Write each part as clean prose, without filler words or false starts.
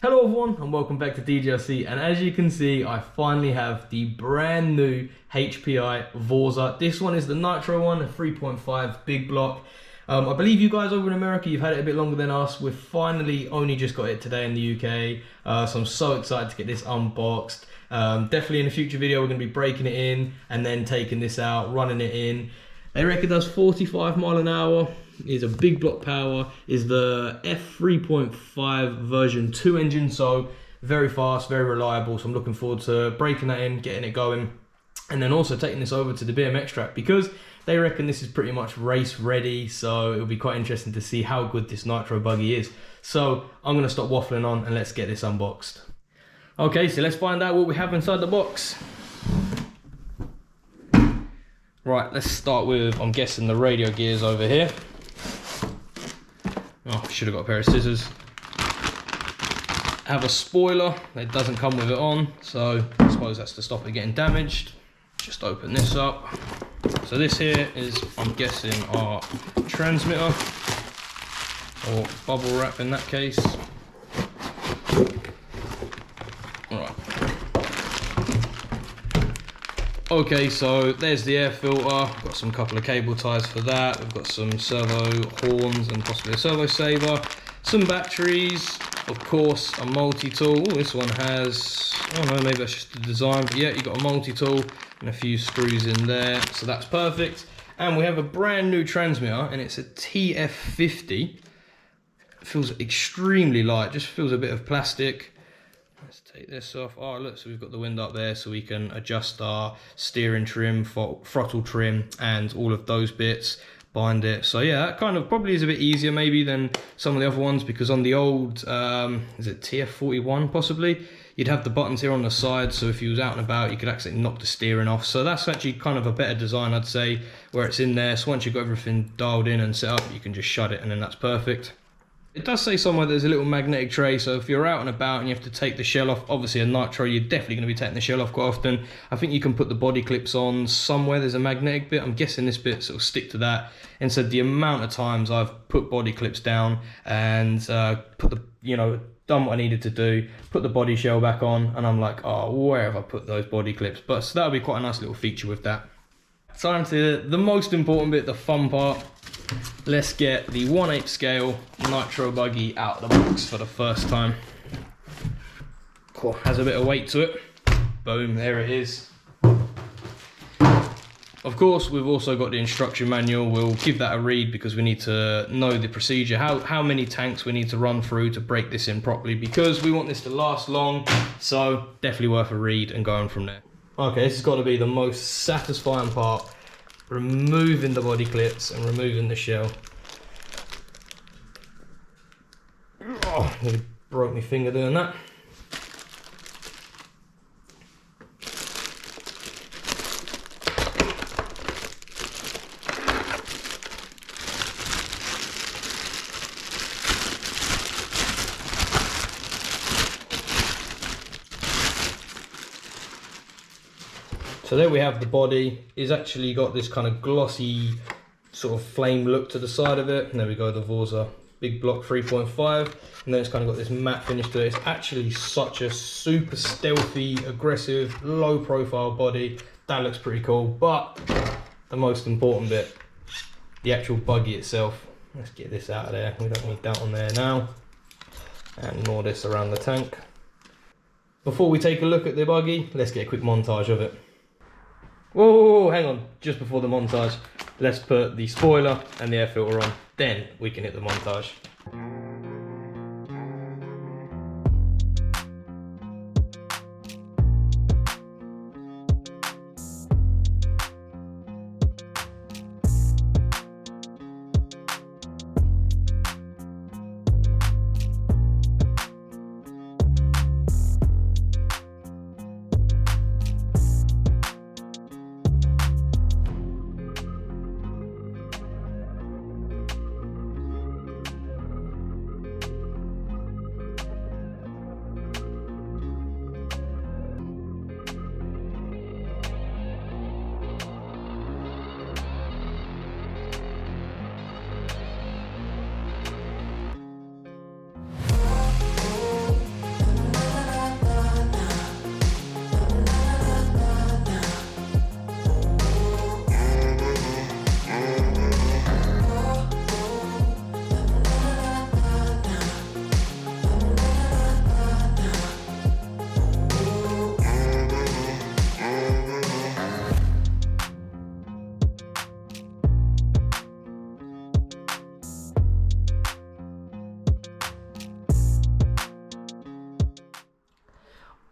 Hello everyone and welcome back to DJRC, and as you can see I finally have the brand new HPI VORZA. This one is the Nitro one, a 3.5 big block. I believe you guys over in America, you've had it a bit longer than us. We've finally only just got it today in the UK, so I'm so excited to get this unboxed. Definitely in a future video we're going to be breaking it in and then taking this out, running it in. They reckon it does 45 mile an hour. Is a big block power, is the F3.5 version 2 engine, so very fast, very reliable. So I'm looking forward to breaking that in, getting it going, and then also taking this over to the BMX track because they reckon this is pretty much race ready. So it'll be quite interesting to see how good this Nitro buggy is. So I'm going to stop waffling on and let's get this unboxed. Okay, so let's find out what we have inside the box. Right, let's start with, I'm guessing, the radio gears over here. Oh, should have got a pair of scissors. Have a spoiler that doesn't come with it on, so I suppose that's to stop it getting damaged. Just open this up. So this here is, I'm guessing, our transmitter, or bubble wrap in that case. Right. Okay, so there's the air filter. Got some couple of cable ties for that. We've got some servo horns and possibly a servo saver. Some batteries, of course, a multi-tool. Ooh, this one has, I don't know, maybe that's just the design, but yeah, you've got a multi-tool and a few screws in there, so that's perfect. And we have a brand new transmitter, and it's a TF50. It feels extremely light, just feels a bit of plastic. Let's take this off. Oh look, so we've got the wind up there so we can adjust our steering trim, throttle trim and all of those bits, bind it. So yeah, that kind of probably is a bit easier maybe than some of the other ones, because on the old, is it TF41 possibly, you'd have the buttons here on the side, so if you was out and about you could actually knock the steering off. So that's actually kind of a better design, I'd say, where it's in there. So once you've got everything dialed in and set up, you can just shut it and then that's perfect. It does say somewhere there's a little magnetic tray, so if you're out and about and you have to take the shell off, obviously a Nitro, you're definitely going to be taking the shell off quite often. I think you can put the body clips on somewhere, there's a magnetic bit. I'm guessing this bit sort of stick to that. And so the amount of times I've put body clips down and put the, done what I needed to do, put the body shell back on, and I'm like, oh, where have I put those body clips? But so that'll be quite a nice little feature with that. Time to the most important bit, the fun part. Let's get the 1/8 scale Nitro buggy out of the box for the first time. Cool, has a bit of weight to it. Boom, there it is. Of course, we've also got the instruction manual. We'll give that a read because we need to know the procedure, how many tanks we need to run through to break this in properly, because we want this to last long. So definitely worth a read and going from there. Okay, this has got to be the most satisfying part. Removing the body clips and removing the shell. Oh, nearly broke my finger doing that. So there we have the body. It's actually got this kind of glossy sort of flame look to the side of it. And there we go, the VORZA big block 3.5. And then it's kind of got this matte finish to it. It's actually such a super stealthy, aggressive, low profile body. That looks pretty cool. But the most important bit, the actual buggy itself. Let's get this out of there. We don't need that on there now. And ignore this around the tank. Before we take a look at the buggy, let's get a quick montage of it. Whoa, hang on, just before the montage, let's put the spoiler and the air filter on, then we can hit the montage.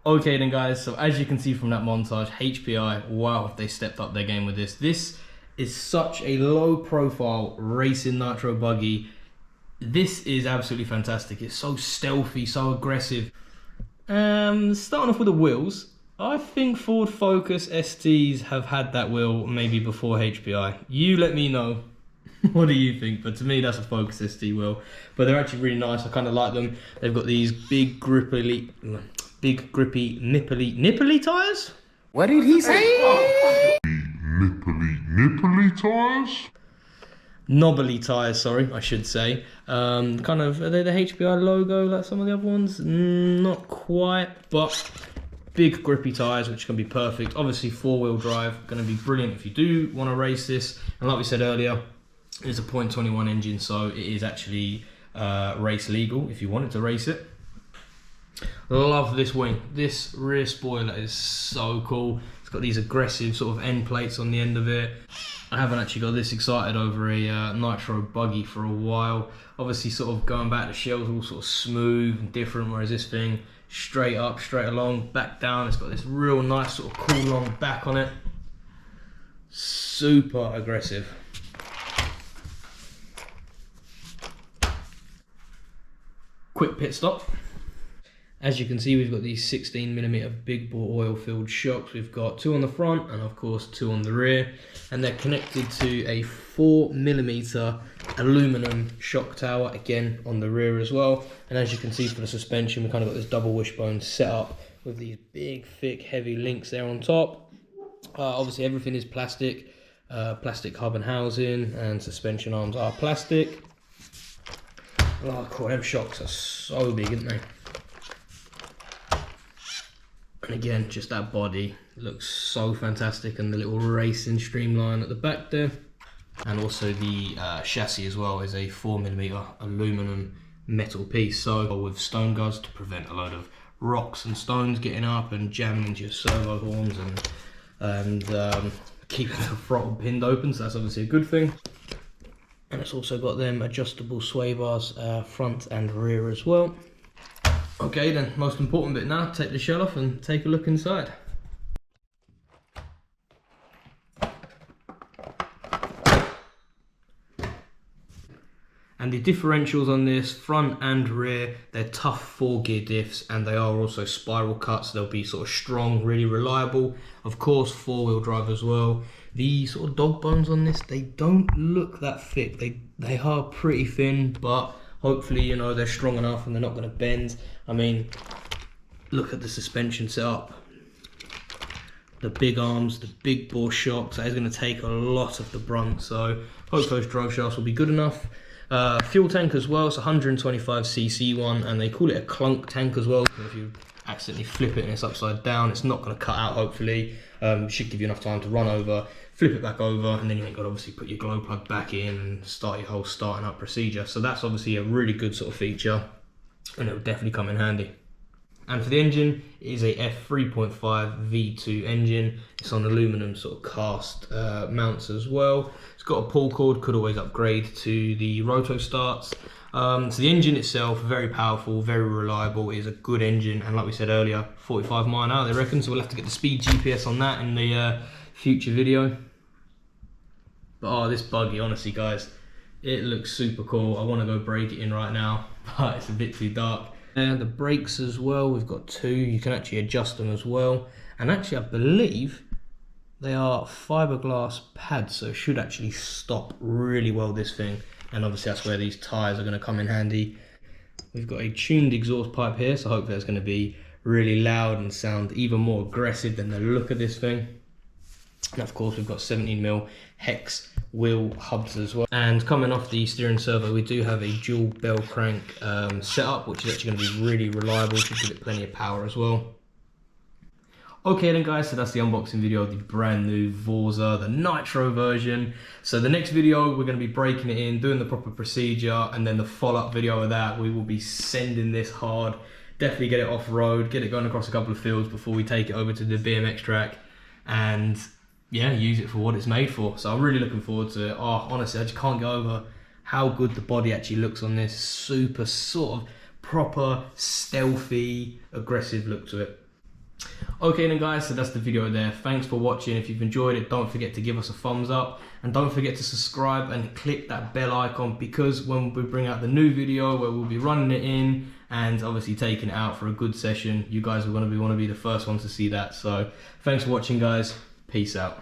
Okay then guys, so as you can see from that montage, HPI, wow, they stepped up their game with this. This is such a low profile racing nitro buggy. This is absolutely fantastic. It's so stealthy, so aggressive. Starting off with the wheels, I think Ford Focus STs have had that wheel maybe before HPI. You let me know. What do you think? But to me, that's a Focus ST wheel. But they're actually really nice. I kind of like them. They've got these big grippy nipply tires. What did he say? Nipply tires? Knobbly tires, sorry, I should say. Kind of, are they the HPI logo like some of the other ones? Not quite, but big grippy tires, which can be perfect. Obviously, 4-wheel drive, going to be brilliant if you do want to race this. And like we said earlier, it's a 0.21 engine, so it is actually race legal if you wanted to race it. Love this wing. This rear spoiler is so cool. It's got these aggressive sort of end plates on the end of it. I haven't actually got this excited over a nitro buggy for a while. Obviously sort of going back, the shell's all sort of smooth and different, whereas this thing straight up, straight along, back down. It's got this real nice sort of cool long back on it. Super aggressive. Quick pit stop. As you can see, we've got these 16mm big bore oil filled shocks. We've got 2 on the front and of course 2 on the rear, and they're connected to a 4mm aluminum shock tower, again on the rear as well. And as you can see, for the suspension, we kind of got this double wishbone set up with these big thick heavy links there on top. Obviously everything is plastic, plastic hub and housing, and suspension arms are plastic. Oh cool, them shocks are so big, aren't they? And again, just that body looks so fantastic, and the little racing streamline at the back there. And also the chassis as well is a 4mm aluminum metal piece, so with stone guards to prevent a load of rocks and stones getting up and jamming into your servo horns and keeping the throttle pinned open, so that's obviously a good thing. And it's also got them adjustable sway bars front and rear as well. Okay then, most important bit now, take the shell off and take a look inside. And the differentials on this, front and rear, they're tough 4-gear diffs, and they are also spiral cuts. They'll be sort of strong, really reliable. Of course, 4-wheel drive as well. The sort of dog bones on this, they don't look that thick. They are pretty thin, but hopefully, you know, they're strong enough and they're not going to bend. I mean, look at the suspension setup. The big arms, the big bore shocks, that is going to take a lot of the brunt. So hopefully those drive shafts will be good enough. Fuel tank as well, it's a 125cc one, and they call it a clunk tank as well. If you accidentally flip it and it's upside down, it's not going to cut out, hopefully. Should give you enough time to run over, flip it back over, and then you ain't got to obviously put your glow plug back in and start your whole starting up procedure. So that's obviously a really good sort of feature, and it will definitely come in handy. And for the engine, it is a F3.5 V2 engine. It's on aluminum sort of cast mounts as well. It's got a pull cord, could always upgrade to the roto starts. So the engine itself, very powerful, very reliable. It is a good engine, and like we said earlier, 45 mile an hour they reckon, so we'll have to get the speed GPS on that in the future video. But oh, this buggy, honestly guys, it looks super cool. I want to go break it in right now, but it's a bit too dark. And the brakes as well, we've got 2. You can actually adjust them as well, and actually I believe they are fiberglass pads, so it should actually stop really well, this thing. And obviously that's where these tyres are going to come in handy. We've got a tuned exhaust pipe here, so hopefully it's going to be really loud and sound even more aggressive than the look of this thing. And of course we've got 17mm hex wheel hubs as well. And coming off the steering servo, we do have a dual bell crank setup, which is actually going to be really reliable, should give it plenty of power as well. Okay then guys, so that's the unboxing video of the brand new VORZA, the Nitro version. So the next video, we're going to be breaking it in, doing the proper procedure, and then the follow-up video of that, we will be sending this hard. Definitely get it off-road, get it going across a couple of fields before we take it over to the BMX track, and yeah, use it for what it's made for. So I'm really looking forward to it. Oh, honestly, I just can't get over how good the body actually looks on this. Super sort of proper, stealthy, aggressive look to it. Okay then guys, so that's the video there. Thanks for watching. If you've enjoyed it, don't forget to give us a thumbs up, and don't forget to subscribe and click that bell icon, because when we bring out the new video where we'll be running it in and obviously taking it out for a good session, you guys are going to want to be the first ones to see that. So thanks for watching guys, peace out.